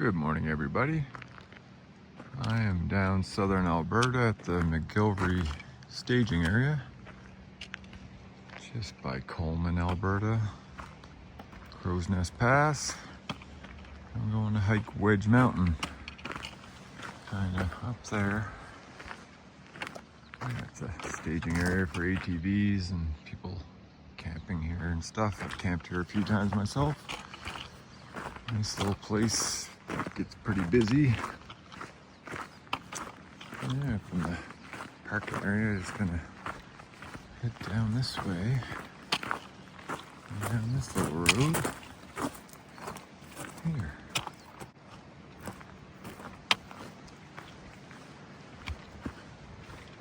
Good morning, everybody. I am down southern Alberta at the McGillivray staging area, just by Coleman, Alberta. Crowsnest Pass. I'm going to hike Wedge Mountain, kind of up there. That's a staging area for ATVs and people camping here and stuff. I've camped here a few times myself. Nice little place. Gets pretty busy. Yeah, from the parking area, just gonna head down this way, and down this little road here.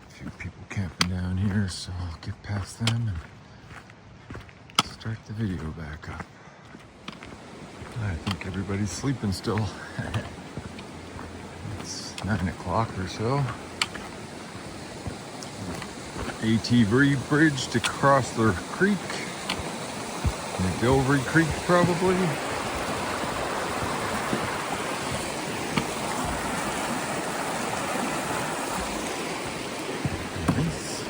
A few people camping down here, so I'll get past them and start the video back up. I think everybody's sleeping still. It's 9 o'clock or so. ATV bridge to cross the creek. McGillivray Creek, probably. Nice.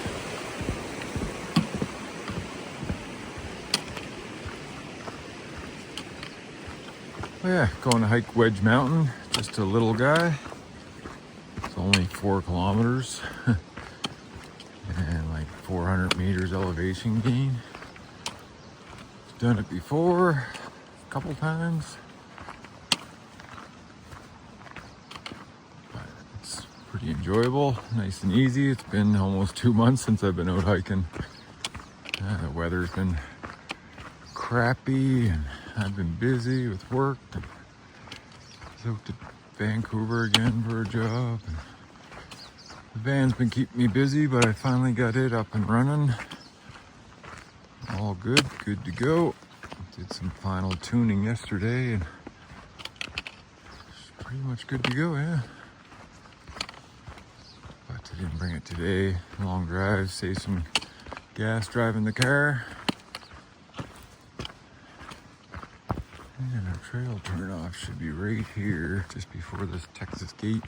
Oh yeah, going to hike Wedge Mountain. Just a little guy. It's only 4 kilometers. And like 400 meters elevation gain. Done it before a couple times, but it's pretty enjoyable, nice and easy. It's been almost 2 months since I've been out hiking. The weather's been crappy and I've been busy with work. And I was out to Vancouver again for a job. And the van's been keeping me busy, but I finally got it up and running. All good to go. Did some final tuning yesterday and it's pretty much good to go, yeah. But I didn't bring it today. Long drive, save some gas driving the car. And our trail turnoff should be right here, just before this Texas gate.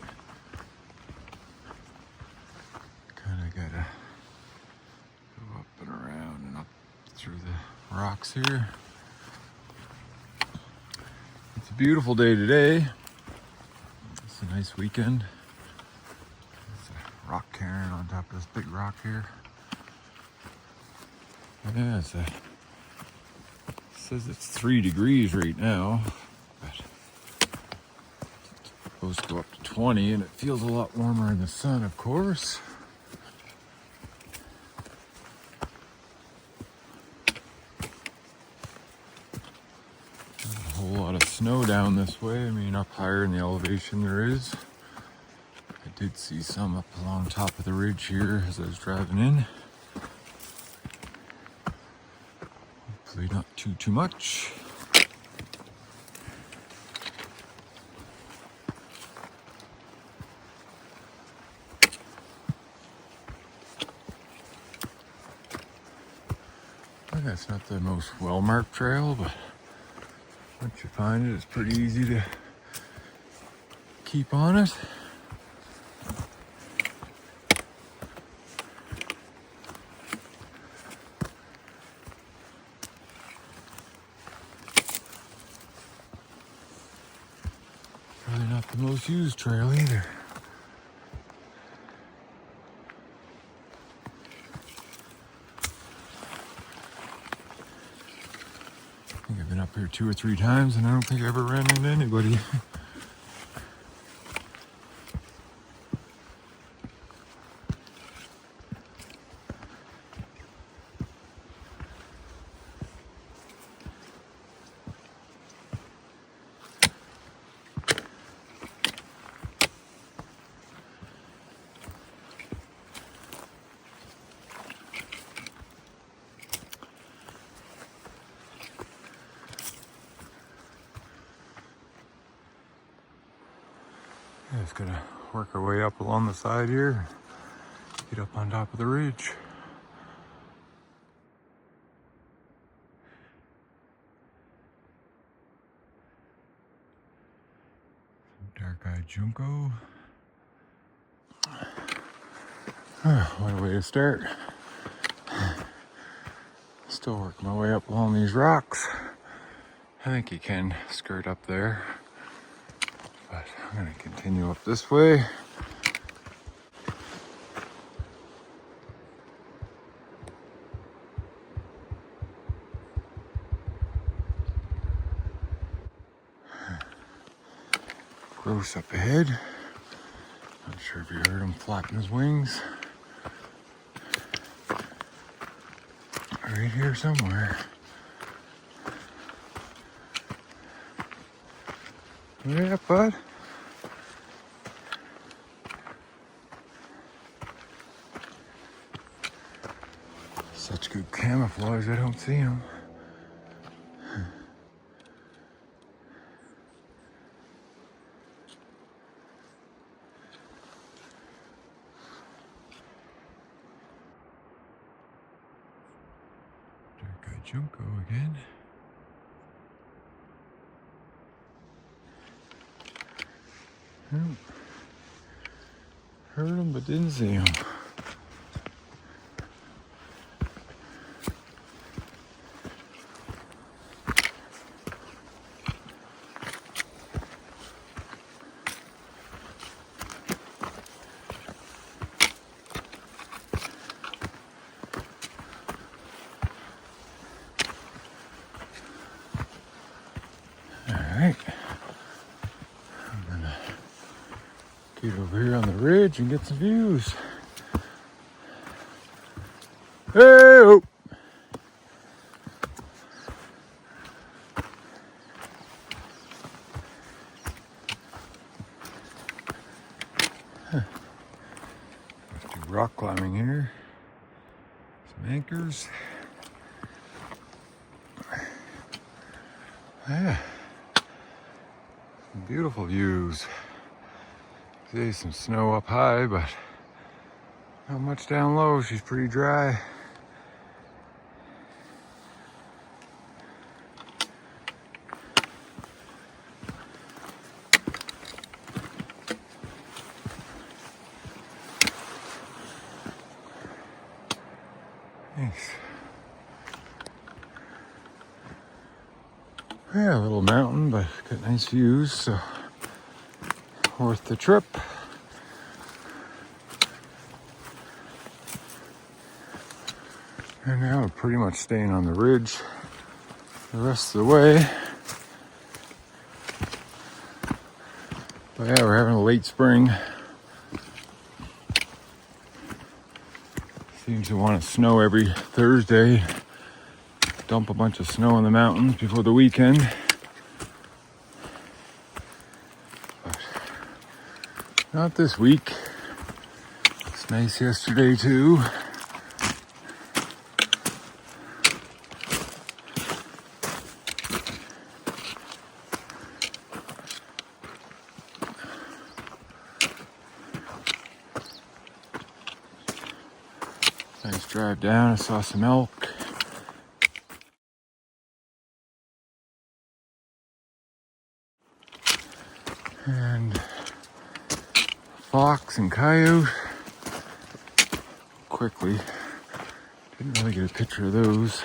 Kinda gotta go up and around and up through the rocks here. It's a beautiful day today. It's a nice weekend. There's a rock cairn on top of this big rock here. Yeah, it says it's 3 degrees right now, but it's supposed to go up to 20, and it feels a lot warmer in the sun, of course. A lot of snow down this way. I mean, up higher in the elevation there is. I did see some up along top of the ridge here as I was driving in. Hopefully not too much. That's not the most well-marked trail, but once you find it, it's pretty easy to keep on it. Probably not the most used trail either. I think I've been up here 2 or 3 times and I don't think I ever ran into anybody. Yeah, just gonna work our way up along the side here, get up on top of the ridge. Dark-eyed junco. What a way to start. Still working my way up along these rocks. I think you can skirt up there, but I'm going to continue up this way. Grouse up ahead. Not sure if you heard him flapping his wings. Right here somewhere. Yeah, bud. Such good camouflage, I don't see him. Dark-eyed junco again. Heard him but didn't see him. Alright. I'm gonna get over here on the ridge and get some views. Hey! Let's do rock climbing here. Some anchors. Yeah. Some beautiful views. There's some snow up high, but not much down low. She's pretty dry. Nice. Yeah, a little mountain, but got nice views, so worth the trip. And now we're pretty much staying on the ridge the rest of the way. But yeah, we're having a late spring. Seems to want to snow every Thursday. Dump a bunch of snow in the mountains before the weekend. But not this week. It's nice yesterday too. Nice drive down. I saw some elk. And fox and coyote. Quickly. Didn't really get a picture of those.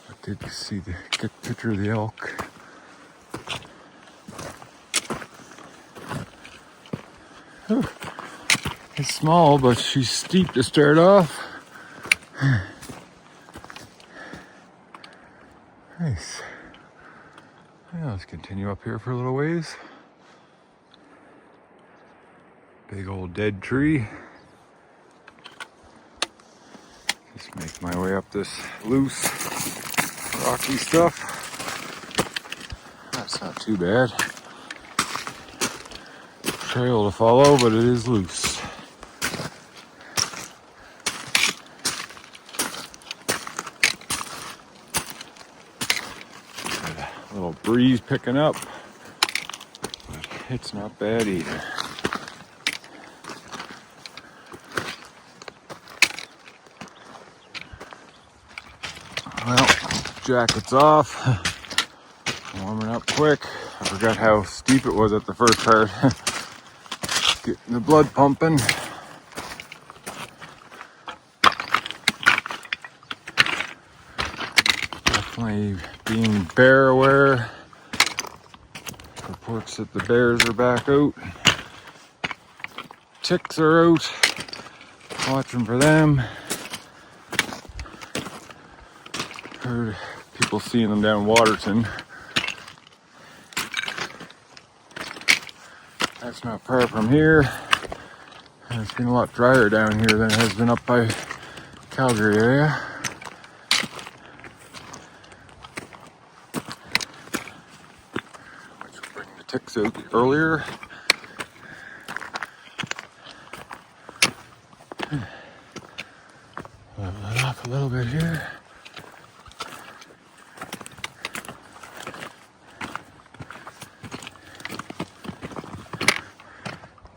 But did get a picture of the elk. Whew. It's small, but she's steep to start off. Nice. Yeah, let's continue up here for a little ways. Big old dead tree. Just make my way up this loose, rocky stuff. That's not too bad. Trail to follow, but it is loose. Little breeze picking up, but it's not bad either. Well, jacket's off, warming up quick. I forgot how steep it was at the first part. Getting the blood pumping. Definitely being bear aware. Reports that the bears are back out. Ticks are out. Watching for them. Heard people seeing them down Waterton. That's not far from here. And it's been a lot drier down here than it has been up by Calgary area. Which will bring the ticks out earlier. Level it off a little bit here.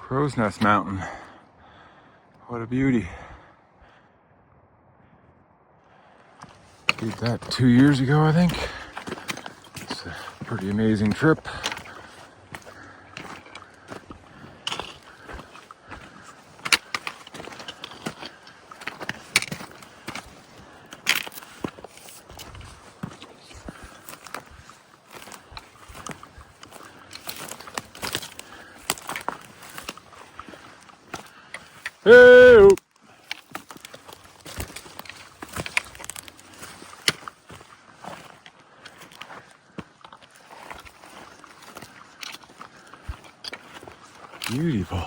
Crowsnest Mountain. What a beauty. Did that 2 years ago, I think. It's a pretty amazing trip. Hey! Beautiful.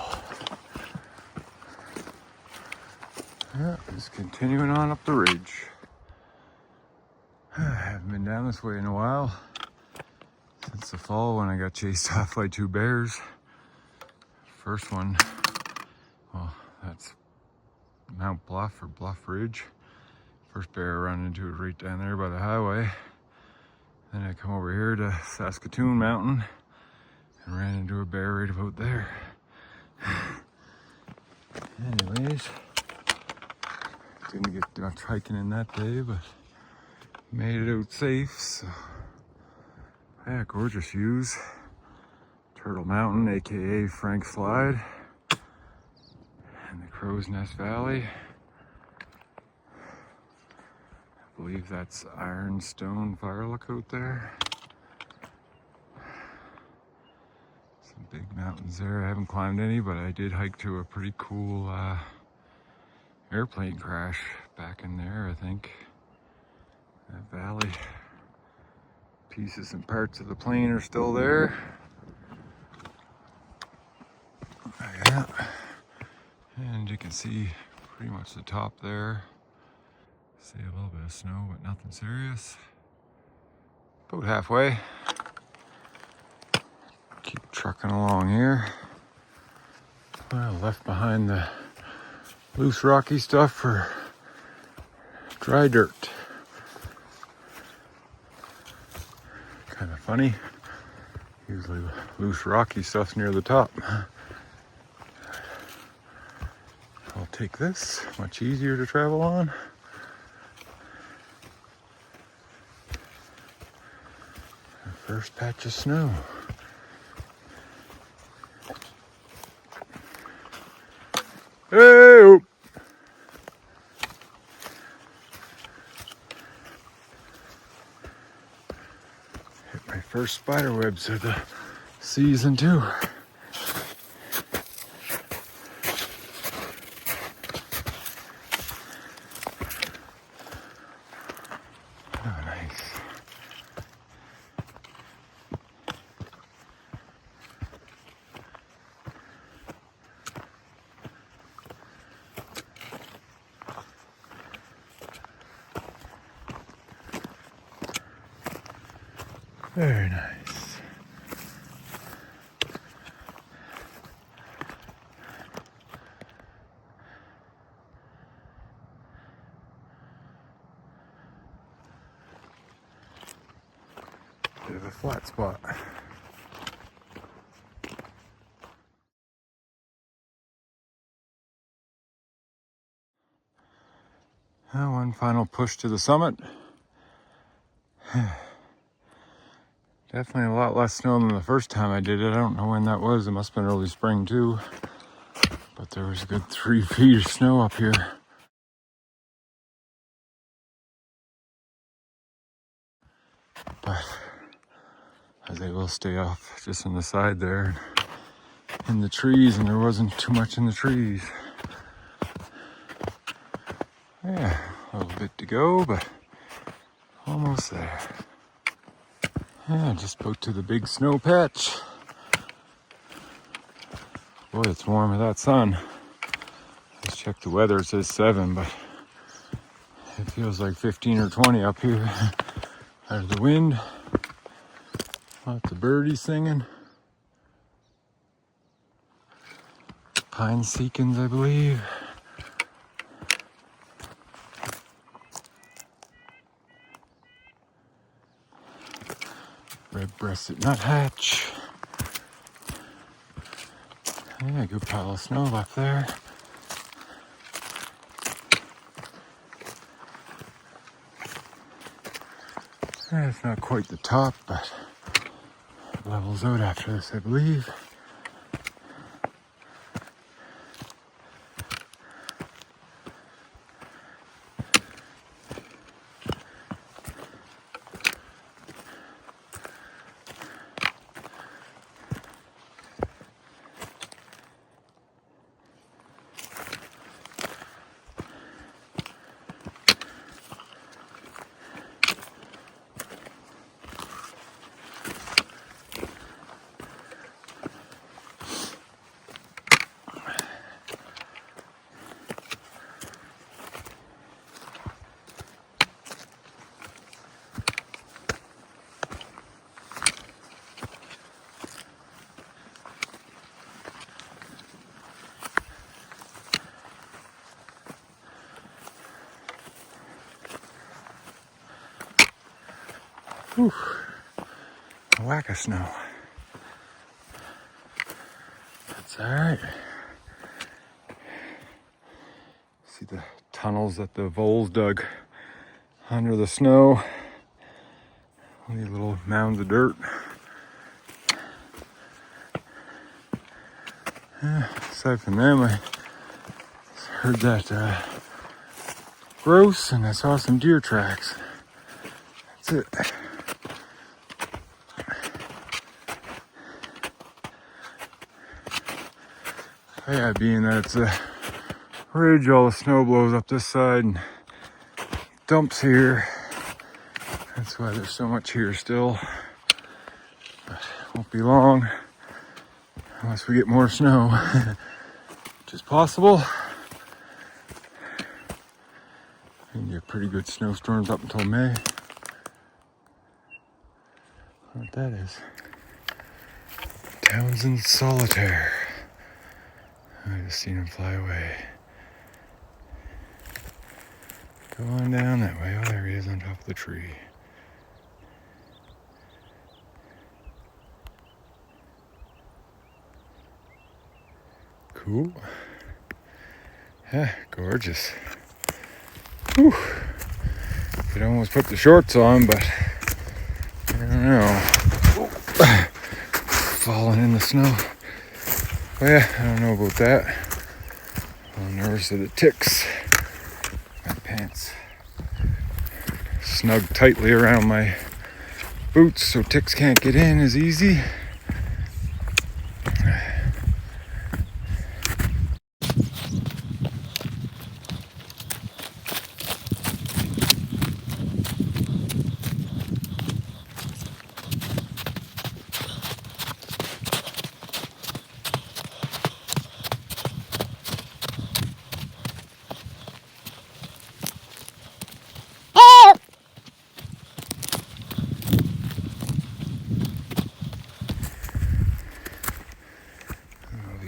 Yeah, just continuing on up the ridge. I haven't been down this way in a while. Since the fall when I got chased off by 2 bears. First one, well, that's Mount Bluff or Bluff Ridge. First bear I ran into it right down there by the highway. Then I come over here to Saskatoon Mountain and ran into a bear right about there. Anyways, didn't get much hiking in that day, but made it out safe. So, yeah, gorgeous views. Turtle Mountain, aka Frank's Slide, and the Crowsnest Valley. I believe that's Ironstone Fire Lookout there. Some big mountains there. I haven't climbed any, but I did hike to a pretty cool airplane crash back in there, I think. That valley. Pieces and parts of the plane are still there. Yeah. And you can see pretty much the top there. See a little bit of snow, but nothing serious. About halfway. Keep trucking along here. Well, left behind the loose rocky stuff for dry dirt. Kind of funny. Usually loose rocky stuff's near the top. I'll take this, much easier to travel on. Our first patch of snow. Hey! Hit my first spider webs of the season too. Oh, nice. Very nice. Bit of a flat spot. One final push to the summit. Definitely a lot less snow than the first time I did it. I don't know when that was. It must have been early spring too. But there was a good 3 feet of snow up here. But I was able to stay off just on the side there in the trees, and there wasn't too much in the trees. Yeah, a little bit to go, but almost there. Yeah, just about to the big snow patch. Boy, it's warm with that sun. Let's check the weather. It says 7, but it feels like 15 or 20 up here. Out of the wind. Lots of birdies singing. Pine seekins, I believe. Red-breasted nuthatch. Yeah, good pile of snow left there. Yeah, it's not quite the top, but it levels out after this, I believe. Whew. A whack of snow. That's all right. See the tunnels that the voles dug under the snow. These little mounds of dirt. Yeah, aside from them, I heard that grouse, and I saw some deer tracks. That's it. Yeah, being that it's a ridge, all the snow blows up this side and dumps here. That's why there's so much here still. But won't be long unless we get more snow, which is possible. We can get pretty good snowstorms up until May. What that is. Townsend Solitaire. I just seen him fly away. Go on down that way. Oh, there he is on top of the tree. Cool. Yeah, gorgeous. Whew. Could almost put the shorts on, but I don't know. Oh. Falling in the snow. Oh yeah, I don't know about that. I'm nervous of the ticks. My pants snug tightly around my boots so ticks can't get in as easy.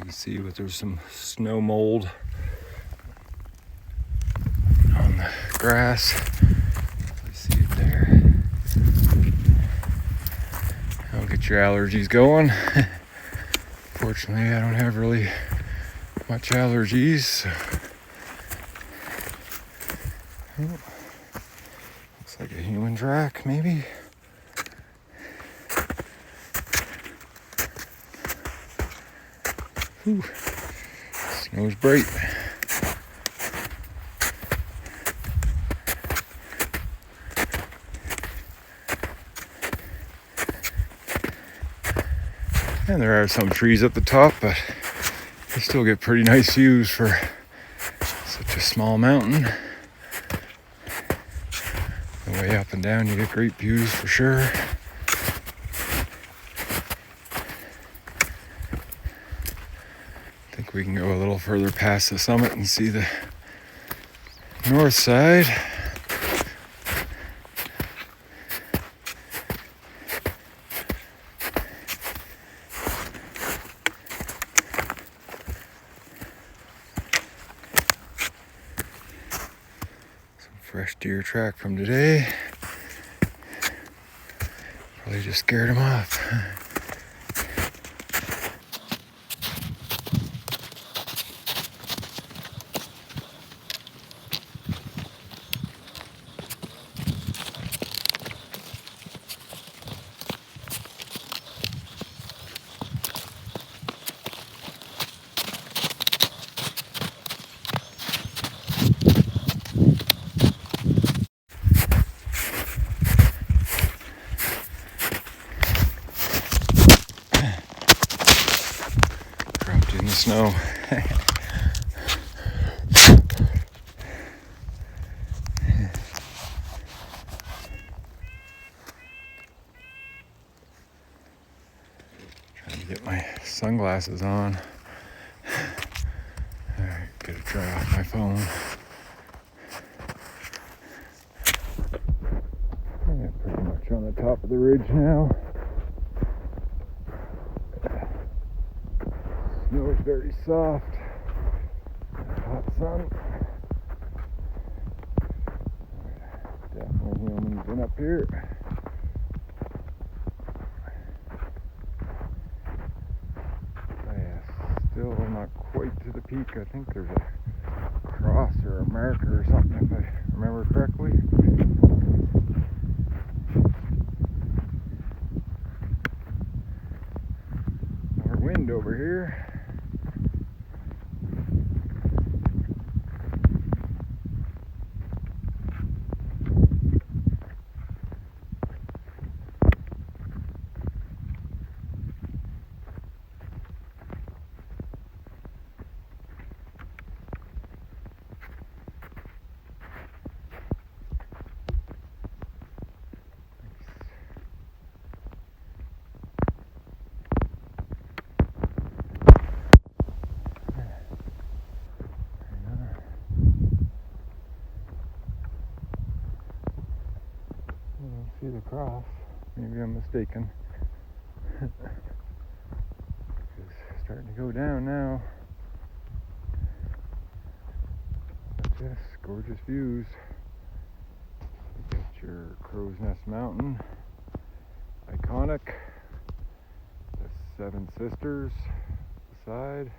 See, but there's some snow mold on the grass. You see it there. That'll get your allergies going. Fortunately, I don't have really much allergies. So. Oh, looks like a human track, maybe. Whew. Snow's bright. And there are some trees at the top, but you still get pretty nice views for such a small mountain. The way up and down, you get great views for sure. I think we can go a little further past the summit and see the north side. Fresh deer track from today. Probably just scared him off. Dropped in the snow. Trying to get my sunglasses on. Alright, gotta dry off my phone. Yeah, pretty much on the top of the ridge now. Snow is very soft. Hot sun. Definitely humans been up here. Oh yeah, still not quite to the peak. I think there's a cross or a marker or something if I remember correctly. More wind over here. See the cross. Maybe I'm mistaken. It's starting to go down now. But yes, gorgeous views. You got your Crowsnest Mountain, iconic. The Seven Sisters side.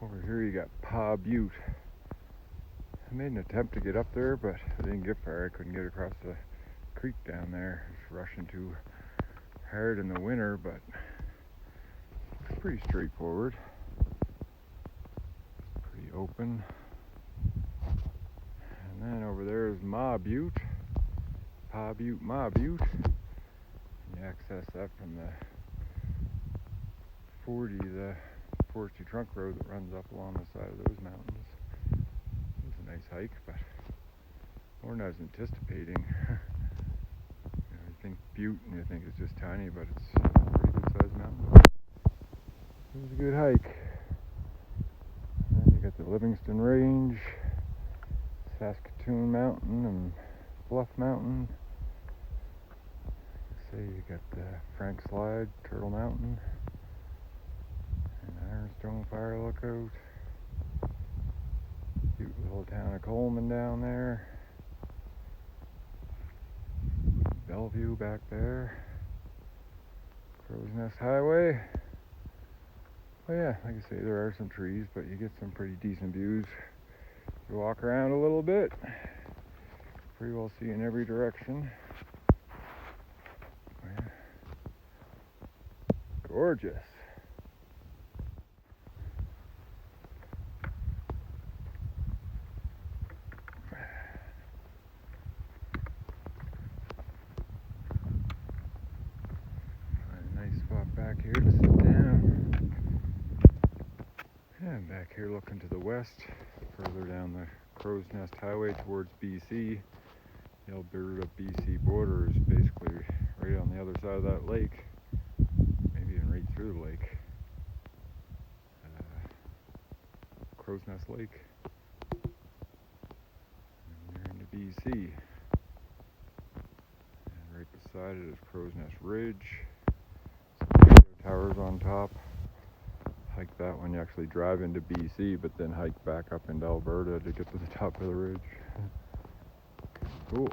Over here you got Pa Butte. I made an attempt to get up there, but I didn't get far. I couldn't get across the creek down there. It's rushing too hard in the winter, but it's pretty straightforward. Pretty open. And then over there is Ma Butte. Pa Butte, Ma Butte. You access that from the 40, the forestry trunk road that runs up along the side of those mountains. Nice hike, but more than I was anticipating. You think Butte and you think it's just tiny, but it's a pretty good sized mountain. It was a good hike. And then you got the Livingston Range, Saskatoon Mountain, and Bluff Mountain. Say you got the Frank Slide, Turtle Mountain, and Ironstone Fire Lookout. Cute little town of Coleman down there. Bellevue back there. Crowsnest Highway. Well, yeah, like I say, there are some trees, but you get some pretty decent views. You walk around a little bit, pretty well see in every direction. Yeah. Gorgeous. Nice spot back here to sit down. And back here looking to the west, further down the Crowsnest Highway towards BC. The Alberta BC border is basically right on the other side of that lake, maybe even right through the lake. Crowsnest Lake. And we're into BC. And right beside it is Crowsnest Ridge. Some towers on top. Hike that one, you actually drive into BC, but then hike back up into Alberta to get to the top of the ridge. Cool.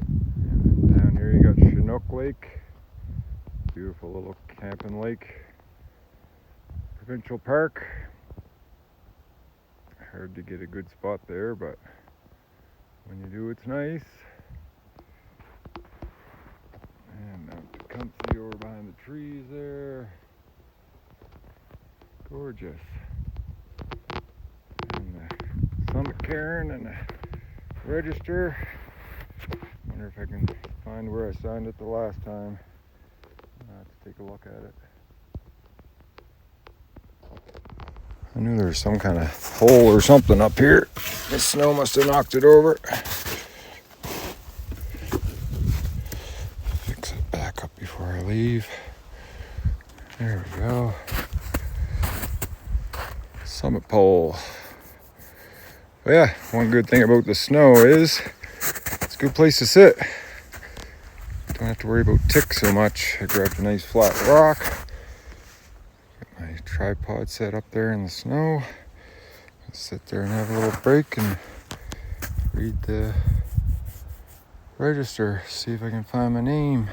And down here you got Chinook Lake. Beautiful little camping lake. Provincial Park. Hard to get a good spot there, but when you do, it's nice. And Mount Tecumseh over behind the trees there. Gorgeous. And the Summit Cairn and the register. Wonder if I can find where I signed it the last time. I'll have to take a look at it. I knew there was some kind of hole or something up here. The snow must have knocked it over. Fix it back up before I leave. There we go. Summit pole. But yeah, one good thing about the snow is it's a good place to sit. Don't have to worry about ticks so much. I grabbed a nice flat rock. Got my tripod set up there in the snow. I'll sit there and have a little break and read the register. See if I can find my name.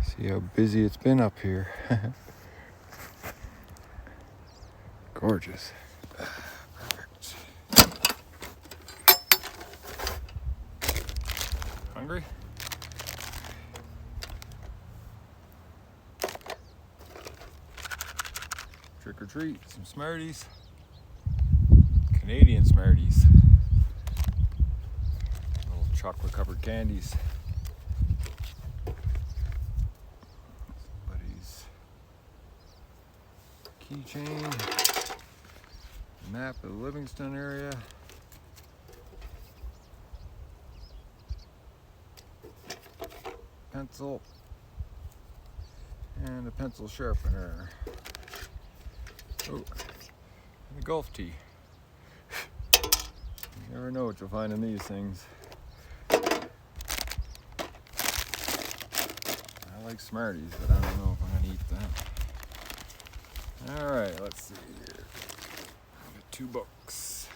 See how busy it's been up here. Gorgeous. Perfect. Hungry? Trick or treat, some Smarties. Canadian Smarties. Little chocolate covered candies. Somebody's keychain. Map of the Livingston area. Pencil. And a pencil sharpener. Oh, and a golf tee. You never know what you'll find in these things. I like Smarties, but I don't know if I'm gonna eat them. Alright, let's see here. I got 2 books.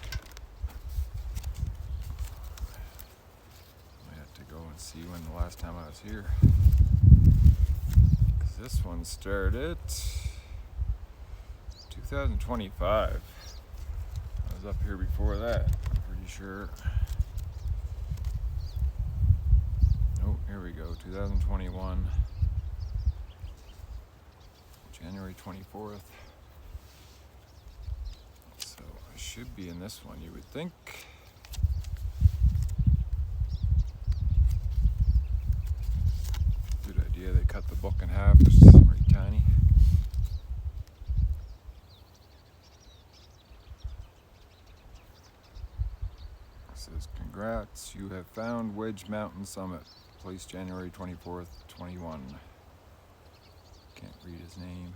I have to go and see when the last time I was here. Because this one started 2025. I was up here before that, I'm pretty sure. Oh, here we go, 2021. January 24th. So I should be in this one, you would think. Good idea, they cut the book in half, it's pretty tiny. Says, congrats, you have found Wedge Mountain Summit, place January 24th, 21. Can't read his name.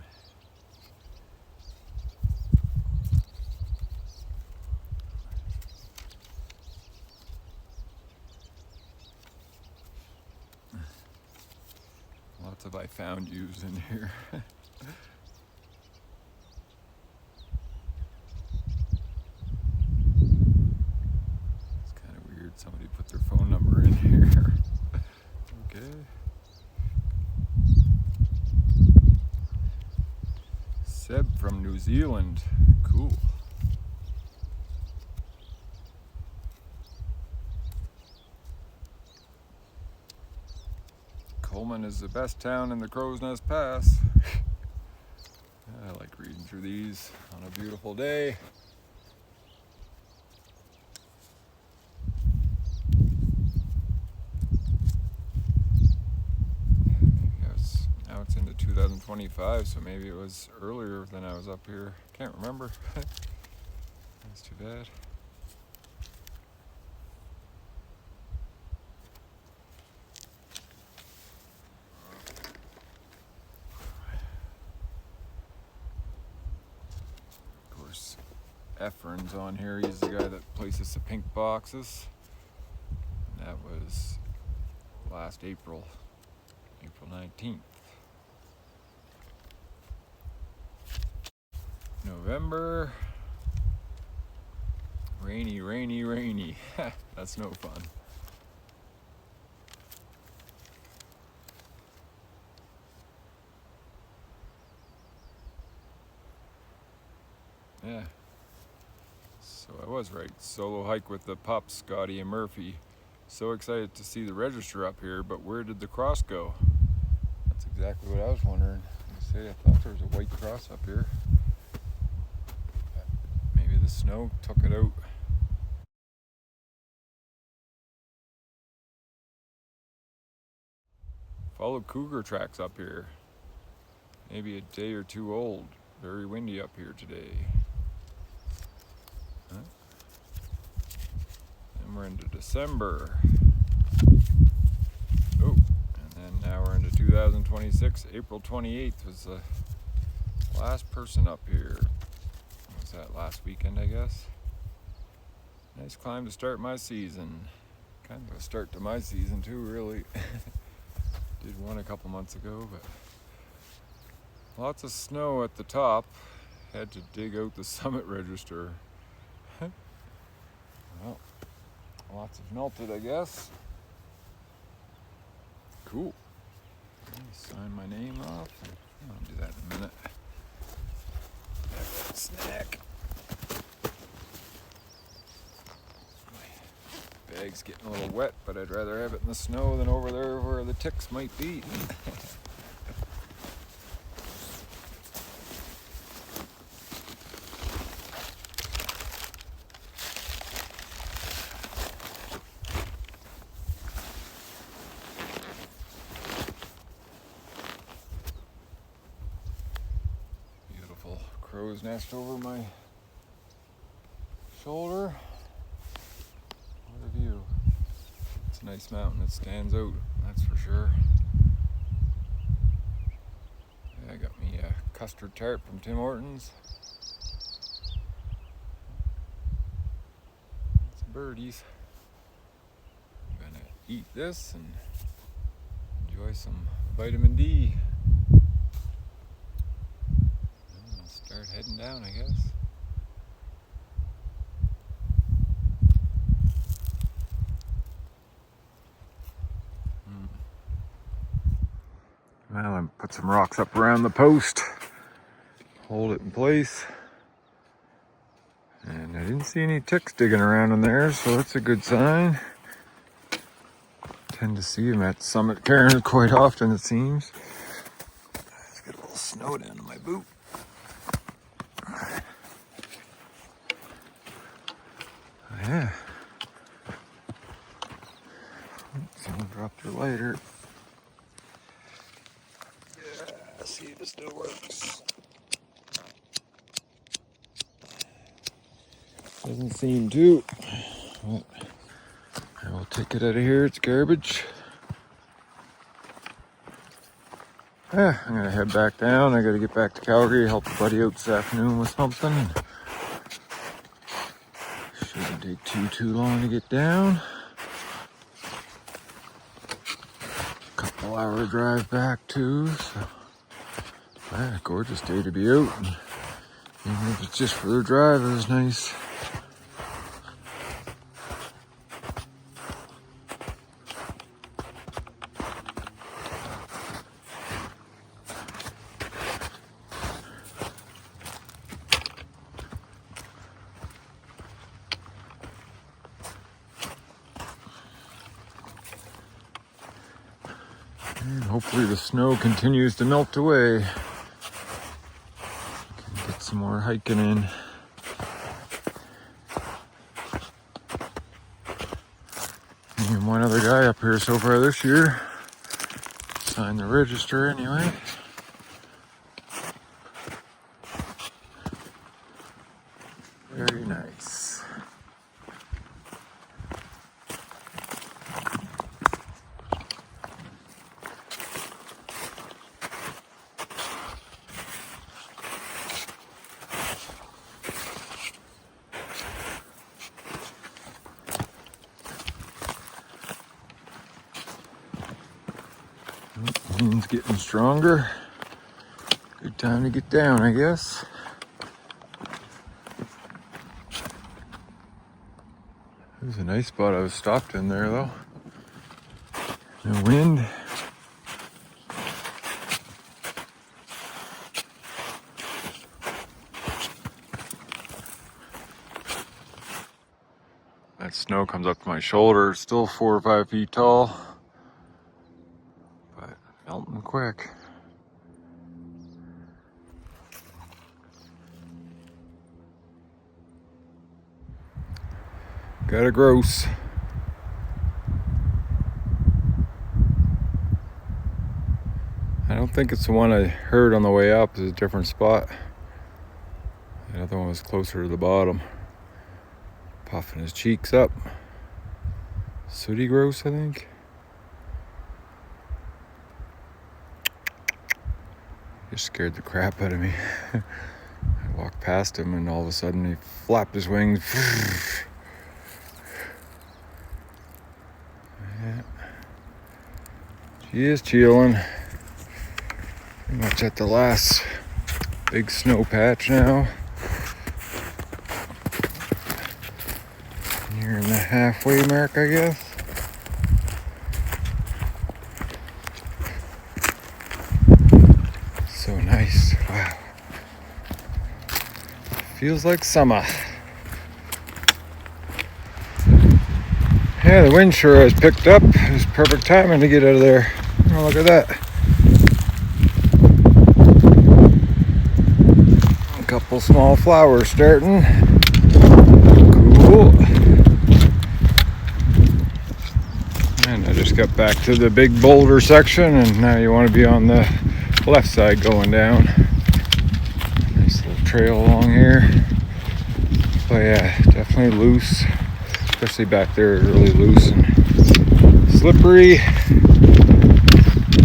Lots of I found yous in here. Somebody put their phone number in here. Okay. Seb from New Zealand. Cool. Coleman is the best town in the Crowsnest Pass. I like reading through these on a beautiful day. Yes, now it's into 2025, so maybe it was earlier than I was up here. Can't remember. That's too bad. Efren's on here. He's the guy that places the pink boxes. And that was last April 19th. November. Rainy, rainy, rainy. That's no fun. Yeah. So I was right. Solo hike with the pups, Scotty and Murphy. So excited to see the register up here, but where did the cross go? That's exactly what I was wondering. I thought there was a white cross up here. Maybe the snow took it out. Followed cougar tracks up here. Maybe a day or two old. Very windy up here today. Huh? And we're into December. Oh, and then now we're into 2026. April 28th was the last person up here. What was that, last weekend, I guess? Nice climb to start my season. Kind of a start to my season too, really. Did one a couple months ago, but lots of snow at the top. Had to dig out the summit register. Well, lots have melted, I guess. Cool. Sign my name off. I'll do that in a minute. Snack. My bag's getting a little wet, but I'd rather have it in the snow than over there where the ticks might be. Crow's nest over my shoulder. What a view. It's a nice mountain. It stands out, that's for sure. Yeah, I got me a custard tart from Tim Hortons. Some birdies. I'm gonna eat this and enjoy some vitamin D. Start heading down, I guess. Well, I put some rocks up around the post, hold it in place, and I didn't see any ticks digging around in there, so that's a good sign. Tend to see them at Summit Cairn quite often, it seems. Let's get a little snow down to my boot. Yeah. Someone dropped their lighter. Yeah, see if it still works. Doesn't seem to. But I will take it out of here. It's garbage. Yeah, I'm gonna head back down. I gotta get back to Calgary, help a buddy out this afternoon with something. Shouldn't take too long to get down. Couple hour drive back too, so yeah, gorgeous day to be out. And even if it's just for the drive, it was nice. And hopefully the snow continues to melt away. Can get some more hiking in. Me and one other guy up here so far this year. Signed the register anyway. Very nice. Wind's getting stronger. Good time to get down, I guess. It was a nice spot I was stopped in there though. No wind. That snow comes up to my shoulder. It's still 4 or 5 feet tall, but melting quick. Got a gross. I don't think it's the one I heard on the way up. It's a different spot. The other one was closer to the bottom. Puffing his cheeks up. Sooty grouse, I think. Just scared the crap out of me. I walked past him and all of a sudden he flapped his wings. Yeah. She is chilling. Pretty much at the last big snow patch now. Nearing the halfway mark, I guess. So nice. Wow. Feels like summer. Yeah, the wind sure has picked up. It was perfect timing to get out of there. Oh, look at that. A couple small flowers starting. Cool. And I just got back to the big boulder section, and now you want to be on the left side going down. Nice little trail along here. But yeah, definitely loose. Especially back there, really loose and slippery.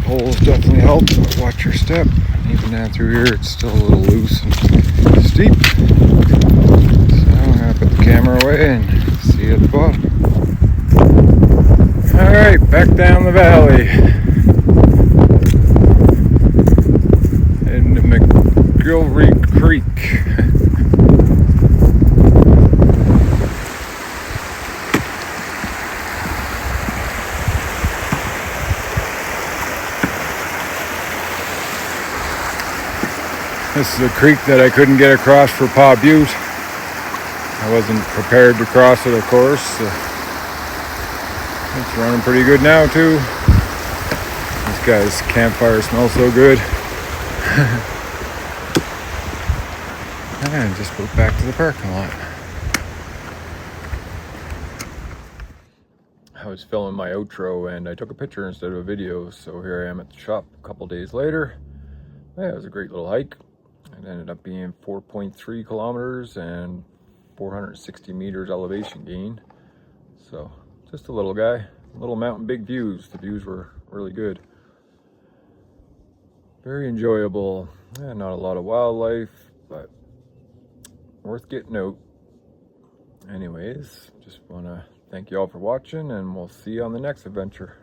Poles definitely help. Watch your step. Even down through here, it's still a little loose and steep. So I'm gonna put the camera away and see you at the bottom. All right, back down the valley. Into McGilvery Creek. This is a creek that I couldn't get across for Paw Butte. I wasn't prepared to cross it, of course. It's running pretty good now, too. This guy's campfire smells so good. And just moved back to the parking lot. I was filming my outro and I took a picture instead of a video, so here I am at the shop a couple days later. Yeah, it was a great little hike. It ended up being 4.3 kilometers and 460 meters elevation gain. So just a little guy, little mountain, big views. The views were really good. Very enjoyable. Yeah, not a lot of wildlife, but worth getting out. Anyways, just want to thank you all for watching, and we'll see you on the next adventure.